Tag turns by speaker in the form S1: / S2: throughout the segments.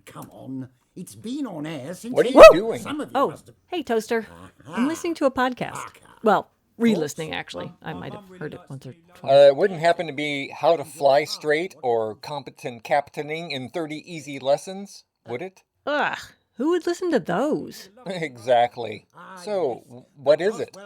S1: come on. It's been on air since...
S2: What are you doing?
S1: Some of you
S3: Oh,
S1: must have...
S3: hey, Toaster. I'm listening to a podcast. Well, re-listening, actually. I might have heard it once or twice.
S2: It wouldn't happen to be How to Fly Straight or Competent Captaining in 30 Easy Lessons, would it?
S3: Ugh, who would listen to those?
S2: Exactly. So, what is it?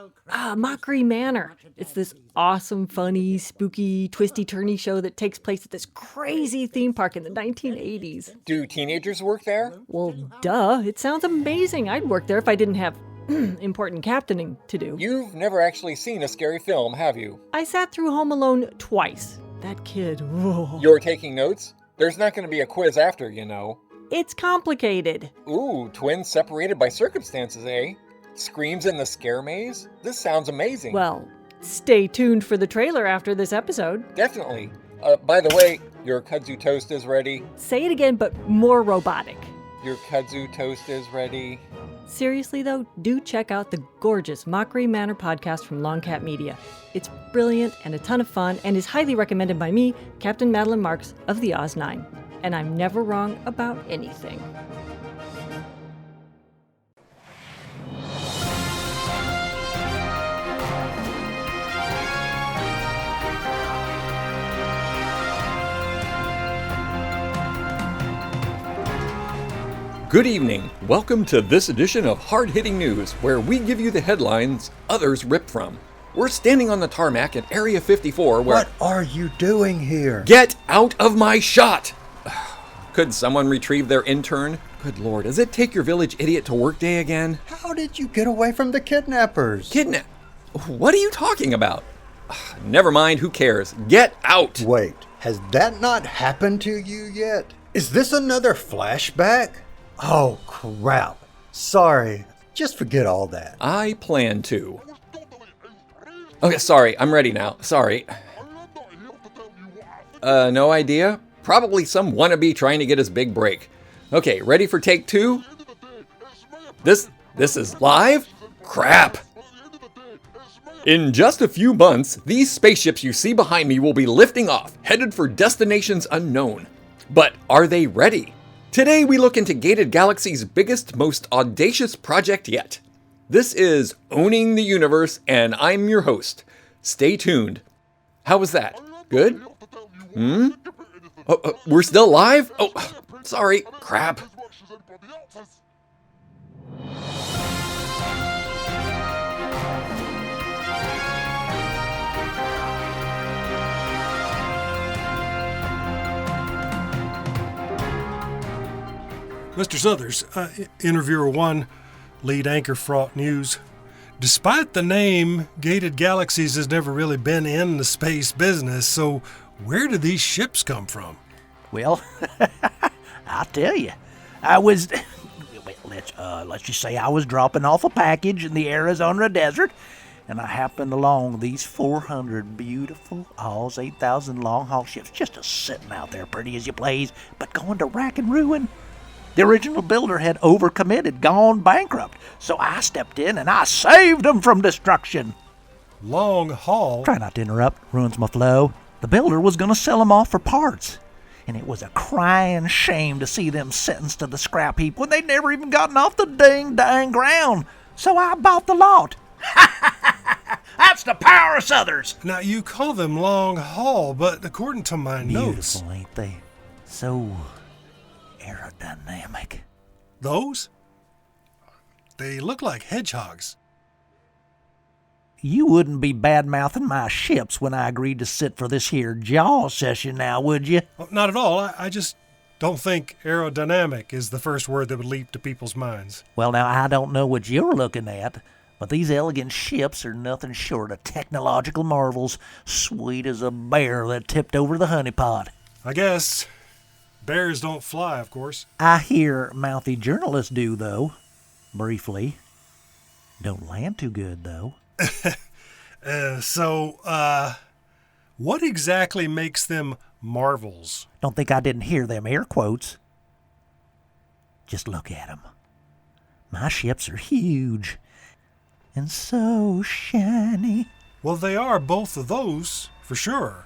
S3: Mockery Manor. It's this awesome, funny, spooky, twisty-turny show that takes place at this crazy theme park in the 1980s.
S2: Do teenagers work there?
S3: Well, duh. It sounds amazing. I'd work there if I didn't have important captaining to do.
S2: You've never actually seen a scary film, have you?
S3: I sat through Home Alone twice. That kid, whoa.
S2: You're taking notes? There's not going to be a quiz after, you know.
S3: It's complicated.
S2: Ooh, twins separated by circumstances, eh? Screams in the scare maze? This sounds amazing.
S3: Well, stay tuned for the trailer after this episode.
S2: Definitely. By the way, your kudzu toast is ready.
S3: Say it again, but more robotic.
S2: Your kudzu toast is ready.
S3: Seriously, though, do check out the gorgeous Mockery Manor podcast from Longcat Media. It's brilliant and a ton of fun and is highly recommended by me, Captain Madeline Marks of the Oz 9. And I'm never wrong about anything.
S4: Good evening. Welcome to this edition of Hard Hitting News, where we give you the headlines others rip from. We're standing on the tarmac at Area 54 where...
S5: What are you doing here?
S4: Get out of my shot! Could someone retrieve their intern? Good lord, does it take your village idiot to work day again?
S5: How did you get away from the kidnappers?
S4: What are you talking about? Never mind, who cares? Get out!
S5: Wait, has that not happened to you yet? Is this another flashback? Oh, crap. Sorry. Just forget all that.
S4: I plan to. Okay, sorry, I'm ready now. Sorry. No idea? Probably some wannabe trying to get his big break. Okay, ready for take two? This is live? Crap! In just a few months, these spaceships you see behind me will be lifting off, headed for destinations unknown. But are they ready? Today we look into Gated Galaxy's biggest, most audacious project yet. This is Owning the Universe, and I'm your host. Stay tuned. How was that? Good? Oh, we're still live? Oh, sorry. Crap.
S6: Mr. Southers, interviewer 1, lead anchor fraught news. Despite the name, Gated Galaxies has never really been in the space business, so where do these ships come from?
S7: Well, I'll tell you. I was, let's just say I was dropping off a package in the Arizona desert, and I happened along these 400 beautiful Oz 8000 long-haul ships, just sitting out there pretty as you please, but going to rack and ruin. The original builder had overcommitted, gone bankrupt, so I stepped in and I saved them from destruction.
S6: Long haul?
S7: Try not to interrupt, ruins my flow. The builder was going to sell them off for parts, and it was a crying shame to see them sentenced to the scrap heap when they'd never even gotten off the dang ground. So I bought the lot. That's the power of Southers.
S6: Now, you call them long haul, but according to my notes...
S7: Beautiful, ain't they? So aerodynamic.
S6: Those? They look like hedgehogs.
S7: You wouldn't be bad-mouthing my ships when I agreed to sit for this here jaw session now, would you?
S6: Well, not at all. I just don't think aerodynamic is the first word that would leap to people's minds.
S7: Well, now, I don't know what you're looking at, but these elegant ships are nothing short of technological marvels, sweet as a bear that tipped over the honeypot.
S6: I guess bears don't fly, of course.
S7: I hear mouthy journalists do, though. Briefly. Don't land too good, though.
S6: What exactly makes them marvels?
S7: Don't think I didn't hear them air quotes. Just look at them. My ships are huge and so shiny.
S6: Well, they are both of those, for sure.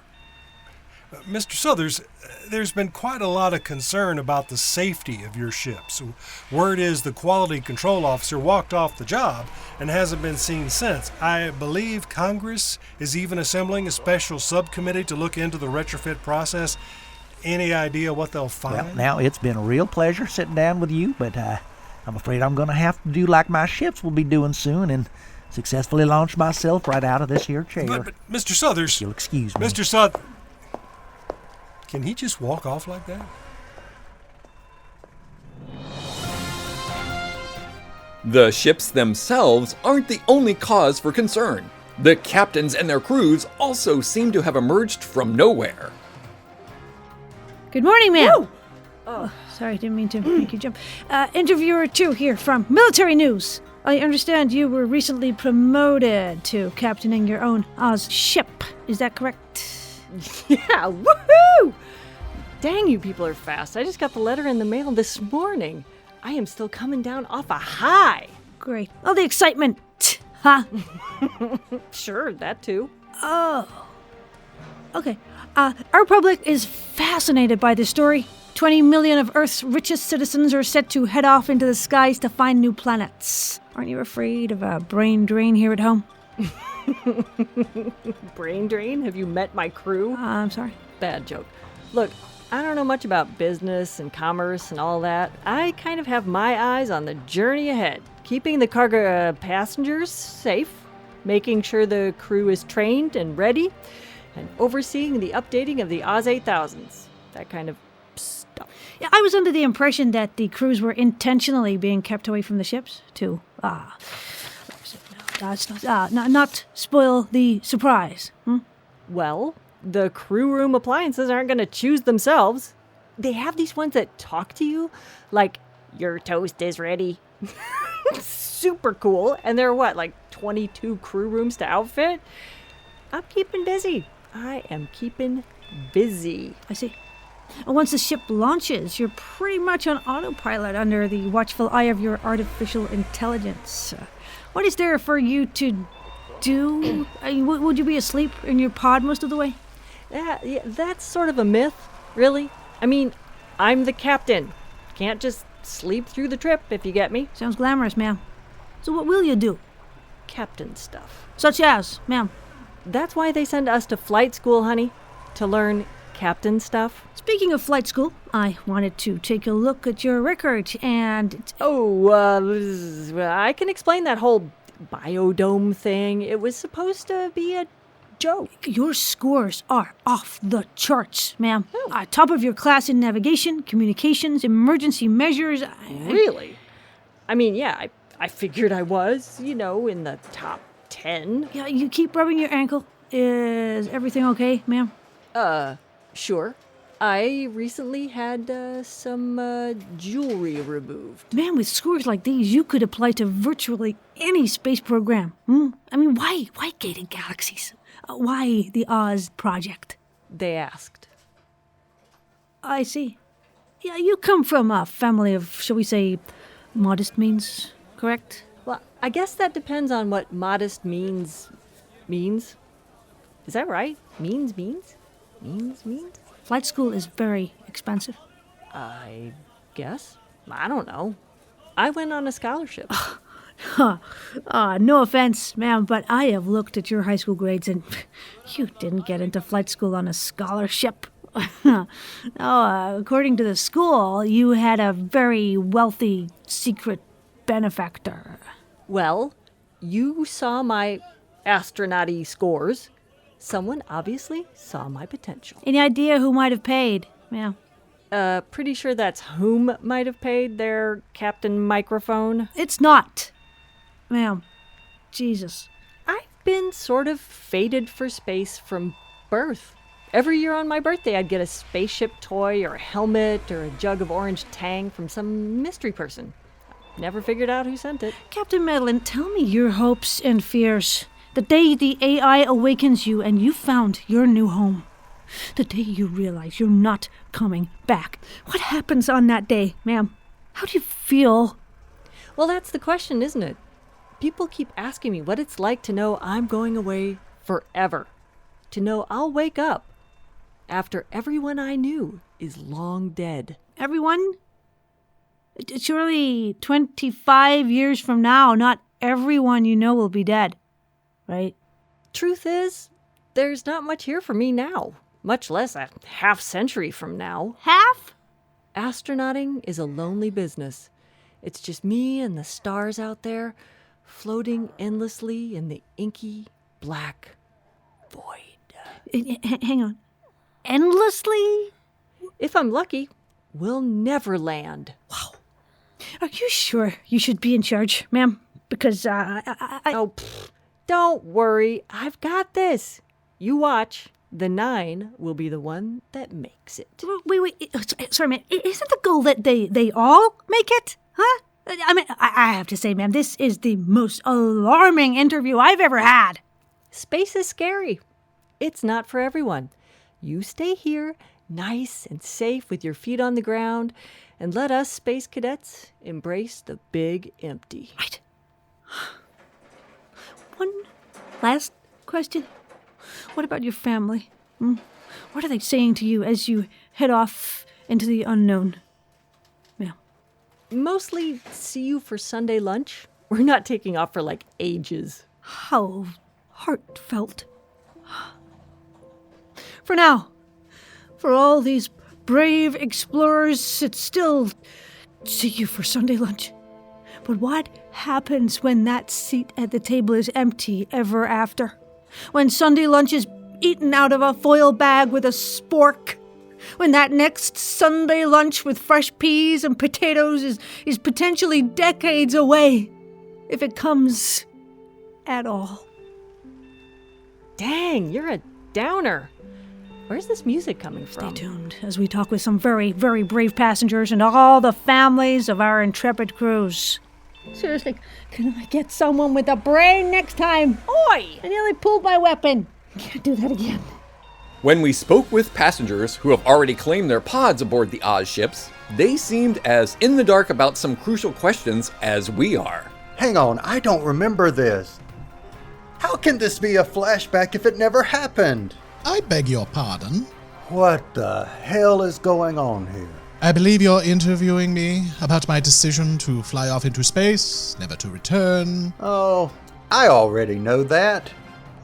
S6: Mr. Southers, there's been quite a lot of concern about the safety of your ships. Word is the quality control officer walked off the job and hasn't been seen since. I believe Congress is even assembling a special subcommittee to look into the retrofit process. Any idea what they'll find?
S7: Well, now, it's been a real pleasure sitting down with you, but I'm afraid I'm going to have to do like my ships will be doing soon and successfully launch myself right out of this here chair.
S6: But Mr. Southers...
S7: You'll excuse me.
S6: Mr. Southers... Can he just walk off like that?
S4: The ships themselves aren't the only cause for concern. The captains and their crews also seem to have emerged from nowhere.
S8: Good morning, ma'am. Oh, sorry, didn't mean to make you jump. Interviewer 2 here from Military News. I understand you were recently promoted to captaining your own Oz ship. Is that correct?
S3: Yeah, woohoo! Dang, you people are fast. I just got the letter in the mail this morning. I am still coming down off a high.
S8: Great. All the excitement, huh?
S3: Sure, that too.
S8: Oh. Okay. Our public is fascinated by this story. 20 million of Earth's richest citizens are set to head off into the skies to find new planets. Aren't you afraid of a brain drain here at home?
S3: Brain drain? Have you met my crew?
S8: I'm sorry.
S3: Bad joke. Look, I don't know much about business and commerce and all that. I kind of have my eyes on the journey ahead, keeping the cargo passengers safe, making sure the crew is trained and ready, and overseeing the updating of the Oz 8000s. That kind of stuff.
S8: Yeah, I was under the impression that the crews were intentionally being kept away from the ships to not spoil the surprise.
S3: Well, the crew room appliances aren't going to choose themselves. They have these ones that talk to you, like, your toast is ready. Super cool. And there are what, like 22 crew rooms to outfit? I'm keeping busy. I am keeping busy.
S8: I see. Once the ship launches, you're pretty much on autopilot under the watchful eye of your artificial intelligence. What is there for you to do? Would you be asleep in your pod most of the way?
S3: Yeah, that's sort of a myth, really. I mean, I'm the captain. Can't just sleep through the trip, if you get me.
S8: Sounds glamorous, ma'am. So what will you do?
S3: Captain stuff.
S8: Such as, ma'am?
S3: That's why they send us to flight school, honey. To learn captain stuff.
S8: Speaking of flight school, I wanted to take a look at your record and...
S3: I can explain that whole biodome thing. It was supposed to be a joke.
S8: Your scores are off the charts, ma'am. Top of your class in navigation, communications, emergency measures.
S3: Really? I mean, yeah, I figured I was, in the top 10.
S8: Yeah, you keep rubbing your ankle. Is everything okay, ma'am?
S3: Sure. I recently had some jewelry removed.
S8: Man, with scores like these, you could apply to virtually any space program. I mean, why gated galaxies? Why the Oz project?
S3: They asked.
S8: I see. Yeah, you come from a family of, shall we say, modest means, correct?
S3: Well, I guess that depends on what modest means. Is that right? Means?
S8: Flight school is very expensive.
S3: I guess. I don't know. I went on a scholarship.
S8: No offense, ma'am, but I have looked at your high school grades and you didn't get into flight school on a scholarship. According to the school, you had a very wealthy secret benefactor.
S3: Well, you saw my astronauty scores. Someone obviously saw my potential.
S8: Any idea who might have paid, ma'am?
S3: Pretty sure that's whom might have paid their Captain Microphone.
S8: It's not, ma'am. Jesus.
S3: I've been sort of fated for space from birth. Every year on my birthday, I'd get a spaceship toy or a helmet or a jug of orange tang from some mystery person. Never figured out who sent it.
S8: Captain Madeline, tell me your hopes and fears. The day the AI awakens you and you found your new home. The day you realize you're not coming back. What happens on that day, ma'am? How do you feel?
S3: Well, that's the question, isn't it? People keep asking me what it's like to know I'm going away forever. To know I'll wake up after everyone I knew is long dead.
S8: Everyone? Surely 25 years from now, not everyone you know will be dead, right?
S3: Truth is, there's not much here for me now, much less a half-century from now.
S8: Half?
S3: Astronauting is a lonely business. It's just me and the stars out there, floating endlessly in the inky, black void.
S8: Hang on. Endlessly?
S3: If I'm lucky, we'll never land.
S8: Wow. Are you sure you should be in charge, ma'am? Because,
S3: Oh, don't worry. I've got this. You watch. The 9 will be the one that makes it.
S8: Wait. Sorry, ma'am. Isn't the goal that they all make it? Huh? I mean, I have to say, ma'am, this is the most alarming interview I've ever had.
S3: Space is scary. It's not for everyone. You stay here, nice and safe with your feet on the ground, and let us space cadets embrace the big empty.
S8: Right. One last question. What about your family? What are they saying to you as you head off into the unknown? Yeah.
S3: Mostly see you for Sunday lunch. We're not taking off for like ages.
S8: How heartfelt. For now, for all these brave explorers, it's still see you for Sunday lunch. But what happens when that seat at the table is empty ever after? When Sunday lunch is eaten out of a foil bag with a spork? When that next Sunday lunch with fresh peas and potatoes is potentially decades away, if it comes at all?
S3: Dang, you're a downer. Where's this music coming from?
S8: Stay tuned as we talk with some very, very brave passengers and all the families of our intrepid crews. Seriously, can I get someone with a brain next time? Oi! I nearly pulled my weapon. Can't do that again.
S4: When we spoke with passengers who have already claimed their pods aboard the Oz ships, they seemed as in the dark about some crucial questions as we are.
S5: Hang on, I don't remember this. How can this be a flashback if it never happened?
S9: I beg your pardon.
S5: What the hell is going on here?
S9: I believe you're interviewing me about my decision to fly off into space, never to return.
S5: Oh, I already know that.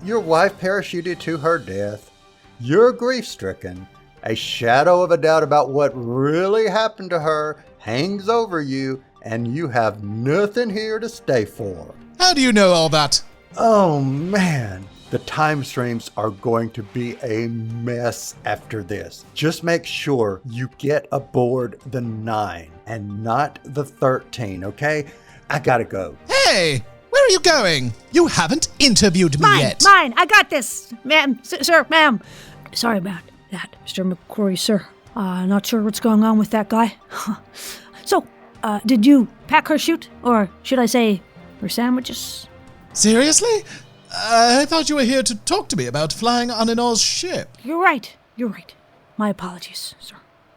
S5: Your wife parachuted to her death. You're grief-stricken. A shadow of a doubt about what really happened to her hangs over you, and you have nothing here to stay for.
S9: How do you know all that?
S5: Oh man, the time streams are going to be a mess after this. Just make sure you get aboard the 9 and not the 13, okay? I gotta go.
S9: Hey, where are you going? You haven't interviewed me yet.
S8: Mine, I got this, ma'am, sir, ma'am. Sorry about that, Mr. McQuarrie, sir. Not sure what's going on with that guy. So, did you pack her chute, or should I say, her sandwiches?
S9: Seriously? I thought you were here to talk to me about flying on an Oz ship.
S8: You're right. My apologies, sir.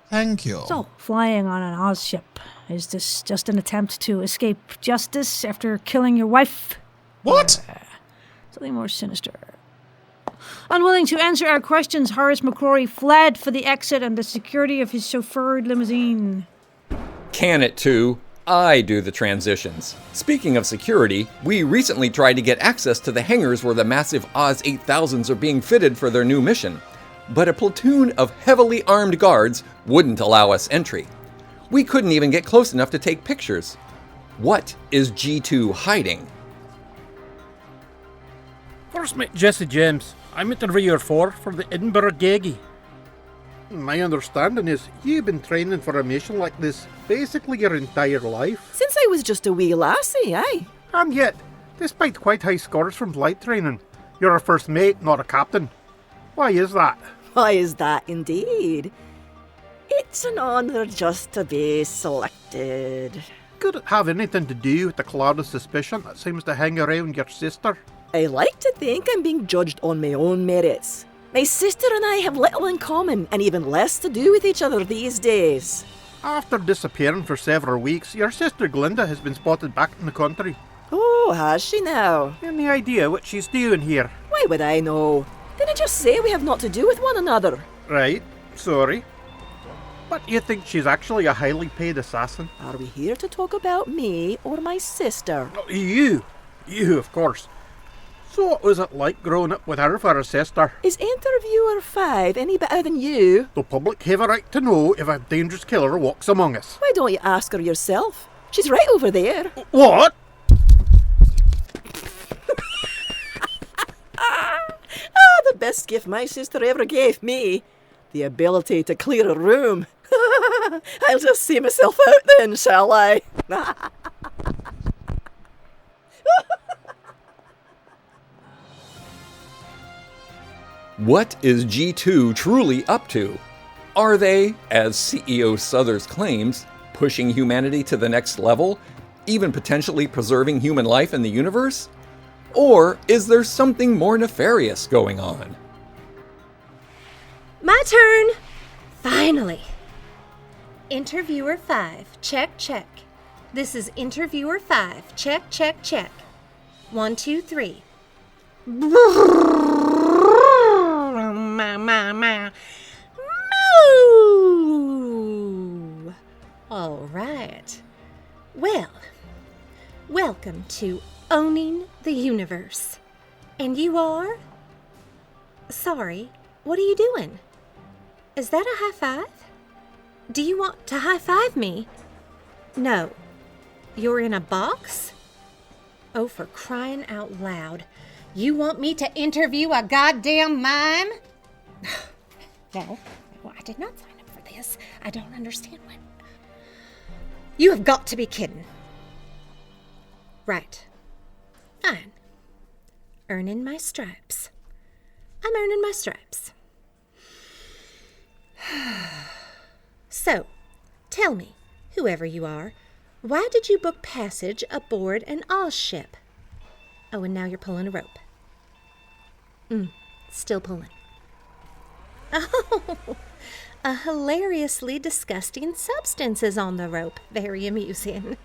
S9: Thank you.
S8: So, flying on an Oz ship, is this just an attempt to escape justice after killing your wife?
S9: What?
S8: Or, something more sinister. Unwilling to answer our questions, Horace McCrory fled for the exit and the security of his chauffeured limousine.
S4: Can it too? I do the transitions. Speaking of security, we recently tried to get access to the hangars where the massive Oz 8000s are being fitted for their new mission, but a platoon of heavily armed guards wouldn't allow us entry. We couldn't even get close enough to take pictures. What is G2 hiding?
S10: First mate Jessie James. I'm interviewer 4 for the Edinburgh Gaggy. My understanding is you've been training for a mission like this basically your entire life.
S11: Since I was just a wee lassie, aye.
S10: And yet, despite quite high scores from flight training, you're a first mate, not a captain. Why is that?
S11: Why is that indeed? It's an honour just to be selected.
S10: Could it have anything to do with the cloud of suspicion that seems to hang around your sister?
S11: I like to think I'm being judged on my own merits. My sister and I have little in common and even less to do with each other these days.
S10: After disappearing for several weeks, your sister Glinda has been spotted back in the country.
S11: Oh, has she now?
S10: Any idea what she's doing here?
S11: Why would I know? Did I just say we have naught to do with one another?
S10: Right, sorry. But you think she's actually a highly paid assassin?
S11: Are we here to talk about me or my sister?
S10: Oh, you, of course. So what was it like growing up with her for a sister?
S11: Is interviewer 5 any better than you?
S10: The public have a right to know if a dangerous killer walks among us.
S11: Why don't you ask her yourself? She's right over there.
S10: What?
S11: The best gift my sister ever gave me. The ability to clear a room. I'll just see myself out then, shall I?
S4: What is G2 truly up to? Are they, as CEO Southers claims, pushing humanity to the next level, even potentially preserving human life in the universe? Or is there something more nefarious going on?
S12: My turn! Finally! Interviewer 5, check, check. This is Interviewer 5, check, check, check. 1, 2, 3. Moo! All right. Well, welcome to Owning the Universe. And you are? Sorry, what are you doing? Is that a high five? Do you want to high five me? No. You're in a box? Oh, for crying out loud. You want me to interview a goddamn mime? No, I did not sign up for this. I don't understand what. You have got to be kidding. Right. Fine. Earning my stripes. I'm earning my stripes. So, tell me, whoever you are, why did you book passage aboard an Oz ship? Oh, and now you're pulling a rope. Still pulling. Oh, a hilariously disgusting substance is on the rope. Very amusing.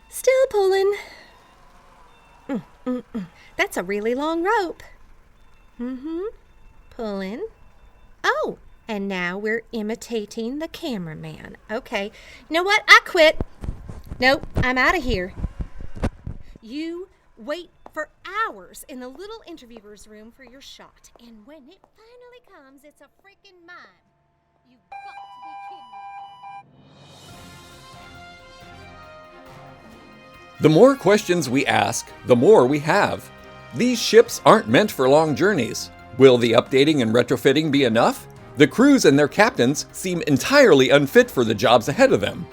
S12: Still pulling. That's a really long rope. Pulling. Oh, and now we're imitating the cameraman. Okay. You know what? I quit. Nope, I'm out of here. You wait for hours in the little interviewer's room for your shot. And when it finally comes, it's a freaking mime. You've got to be kidding me.
S4: The more questions we ask, the more we have. These ships aren't meant for long journeys. Will the updating and retrofitting be enough? The crews and their captains seem entirely unfit for the jobs ahead of them.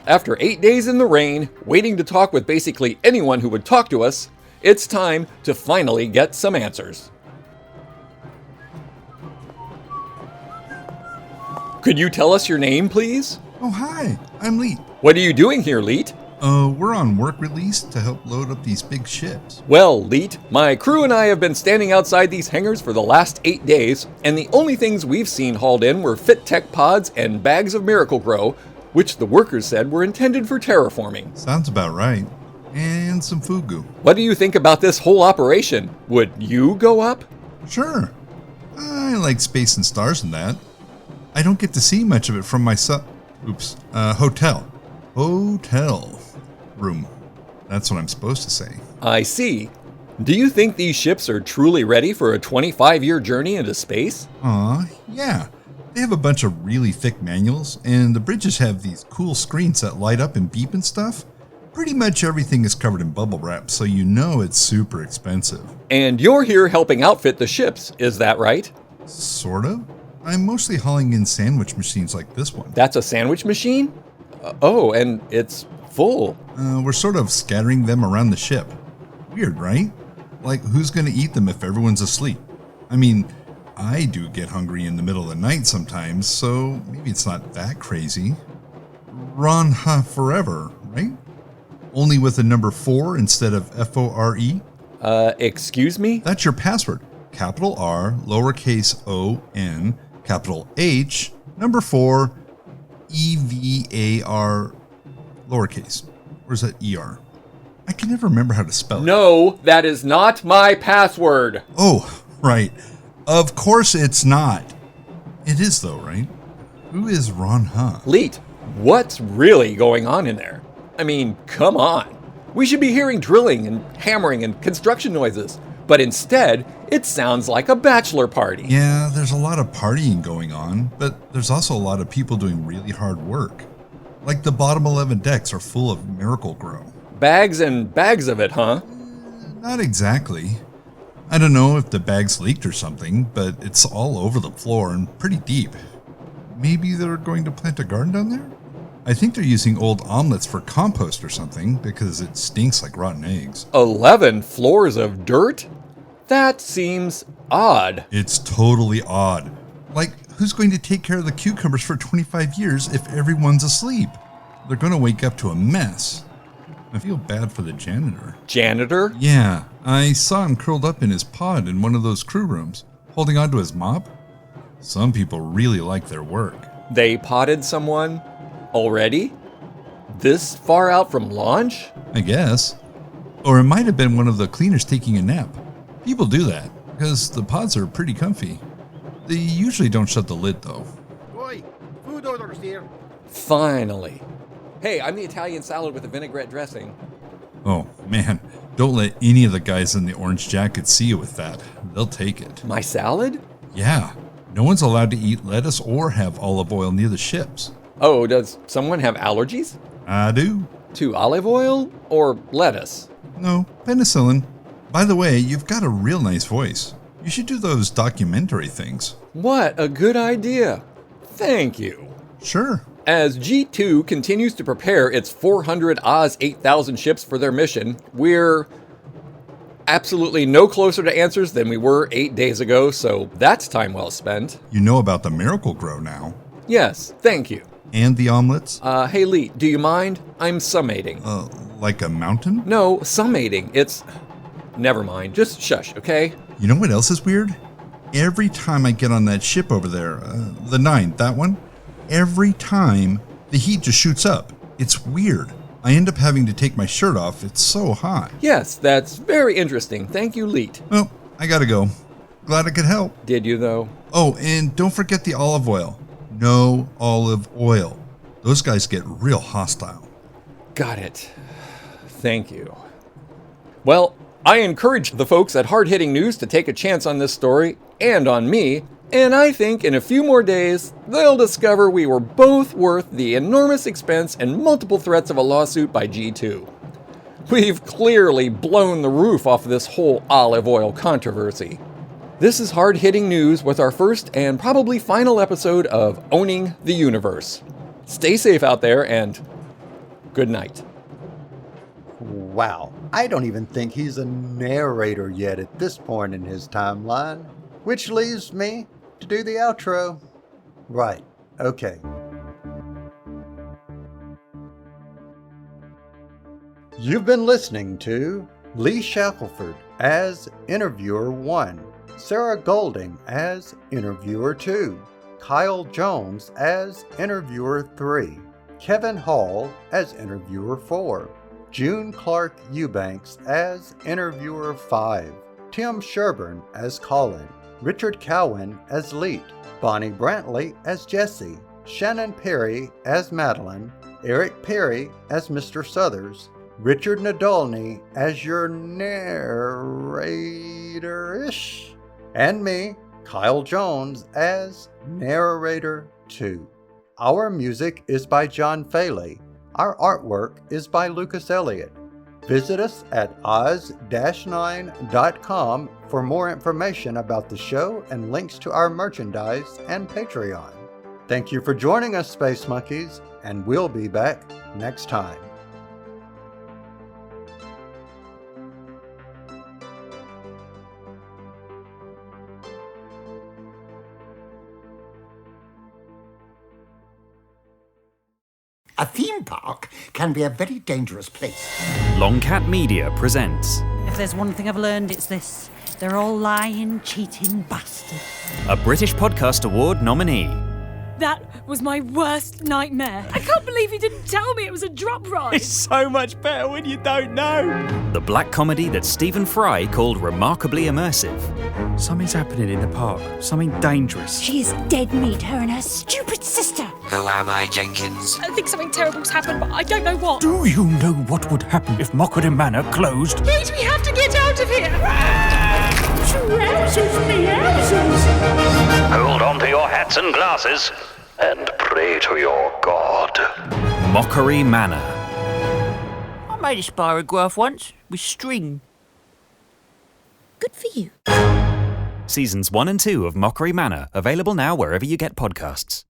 S4: After 8 days in the rain, waiting to talk with basically anyone who would talk to us, it's time to finally get some answers. Could you tell us your name, please?
S13: Oh, hi, I'm Leet.
S4: What are you doing here, Leet?
S13: We're on work release to help load up these big ships.
S4: Well, Leet, my crew and I have been standing outside these hangars for the last 8 days, and the only things we've seen hauled in were fit tech pods and bags of Miracle Grow, which the workers said were intended for terraforming.
S13: Sounds about right. And some fugu.
S4: What do you think about this whole operation? Would you go up?
S13: Sure. I like space and stars and that. I don't get to see much of it from my hotel room. That's what I'm supposed to say.
S4: I see. Do you think these ships are truly ready for a 25-year journey into space?
S13: Yeah. They have a bunch of really thick manuals, and the bridges have these cool screens that light up and beep and stuff. Pretty much everything is covered in bubble wrap, so you know it's super expensive.
S4: And you're here helping outfit the ships, is that right?
S13: Sort of. I'm mostly hauling in sandwich machines like this one.
S4: That's a sandwich machine? Oh, and it's full.
S13: We're sort of scattering them around the ship. Weird, right? Like, who's gonna eat them if everyone's asleep? I mean, I do get hungry in the middle of the night sometimes, so maybe it's not that crazy. Ron forever, right? Only with the number 4 instead of F-O-R-E?
S4: Excuse me?
S13: That's your password. Capital R, lowercase o-n, capital H, number 4, E-V-A-R, lowercase. Or is that E-R? I can never remember how to spell it.
S4: No, that is not my password.
S13: Oh, right. Of course it's not. It is though, right? Who is Ron Hunt?
S4: Leet, what's really going on in there? I mean, come on. We should be hearing drilling and hammering and construction noises, but instead, it sounds like a bachelor party.
S13: Yeah, there's a lot of partying going on, but there's also a lot of people doing really hard work. Like the bottom 11 decks are full of Miracle Grow.
S4: Bags and bags of it, huh?
S13: Not exactly. I don't know if the bags leaked or something, but it's all over the floor and pretty deep. Maybe they're going to plant a garden down there? I think they're using old omelets for compost or something because it stinks like rotten eggs.
S4: 11 floors of dirt? That seems odd.
S13: It's totally odd. Like, who's going to take care of the cucumbers for 25 years if everyone's asleep? They're going to wake up to a mess. I feel bad for the janitor.
S4: Janitor?
S13: Yeah, I saw him curled up in his pod in one of those crew rooms, holding onto his mop. Some people really like their work.
S4: They potted someone? Already? This far out from launch?
S13: I guess. Or it might have been one of the cleaners taking a nap. People do that, because the pods are pretty comfy. They usually don't shut the lid, though.
S10: Oi, food orders here.
S4: Finally. Hey, I'm the Italian salad with the vinaigrette dressing.
S13: Oh, man. Don't let any of the guys in the orange jackets see you with that. They'll take it.
S4: My salad?
S13: Yeah. No one's allowed to eat lettuce or have olive oil near the ships.
S4: Oh, does someone have allergies?
S13: I do.
S4: To olive oil or lettuce?
S13: No, penicillin. By the way, you've got a real nice voice. You should do those documentary things.
S4: What a good idea. Thank you.
S13: Sure.
S4: As G2 continues to prepare its 400 Oz 8000 ships for their mission, we're absolutely no closer to answers than we were 8 days ago, so that's time well spent.
S13: You know about the Miracle Grow now.
S4: Yes, thank you.
S13: And the omelets?
S4: Hey Leet, do you mind? I'm summating.
S13: Like a mountain?
S4: No, summating. It's... Never mind. Just shush, okay?
S13: You know what else is weird? Every time I get on that ship over there, the 9, that one, every time the heat just shoots up. It's weird. I end up having to take my shirt off. It's so hot.
S4: Yes, that's very interesting. Thank you, Leet.
S13: Well, I gotta go. Glad I could help.
S4: Did you, though?
S13: Oh, and don't forget the olive oil. No olive oil. Those guys get real hostile.
S4: Got it. Thank you. Well, I encourage the folks at Hard Hitting News to take a chance on this story and on me, and I think in a few more days, they'll discover we were both worth the enormous expense and multiple threats of a lawsuit by G2. We've clearly blown the roof off this whole olive oil controversy. This is Hard Hitting News with our first and probably final episode of Owning the Universe. Stay safe out there and good night.
S5: Wow, I don't even think he's a narrator yet at this point in his timeline, which leaves me to do the outro. Right, okay. You've been listening to Lee Shackleford as Interviewer 1, Sarah Golding as Interviewer 2, Kyle Jones as Interviewer 3, Kevin Hall as Interviewer 4, June Clark Eubanks as Interviewer 5, Tim Sherburn as Colin, Richard Cowen as Leet, Bonnie Brantley as Jessie, Shannon Perry as Madeline, Eric Perry as Mr. Southers, Richard Nadolny as your narrator-ish, and me, Kyle Jones, as Narrator 2. Our music is by John Faley. Our artwork is by Lucas Elliott. Visit us at oz-9.com for more information about the show and links to our merchandise and Patreon. Thank you for joining us, Space Monkeys, and we'll be back next time.
S1: A theme park can be a very dangerous place.
S14: Longcat Media presents
S15: If there's one thing I've learned, it's this. They're all lying, cheating bastards.
S14: a British Podcast Award nominee.
S16: That was my worst nightmare. I can't believe you didn't tell me it was a drop ride.
S17: It's so much better when you don't know.
S14: The black comedy that Stephen Fry called remarkably immersive.
S17: Something's happening in the park. Something dangerous.
S8: She is dead meat, her and her stupid sister.
S18: Who am I, Jenkins?
S16: I think something terrible's happened, but I don't know what.
S17: Do you know what would happen if Mockery Manor closed?
S16: Leet, we have to get out of here.
S19: Hold on to your hats and glasses and pray to your god.
S14: Mockery Manor.
S15: I made a spirograph once with string.
S12: Good for you.
S14: Seasons 1 and 2 of Mockery Manor, available now wherever you get podcasts.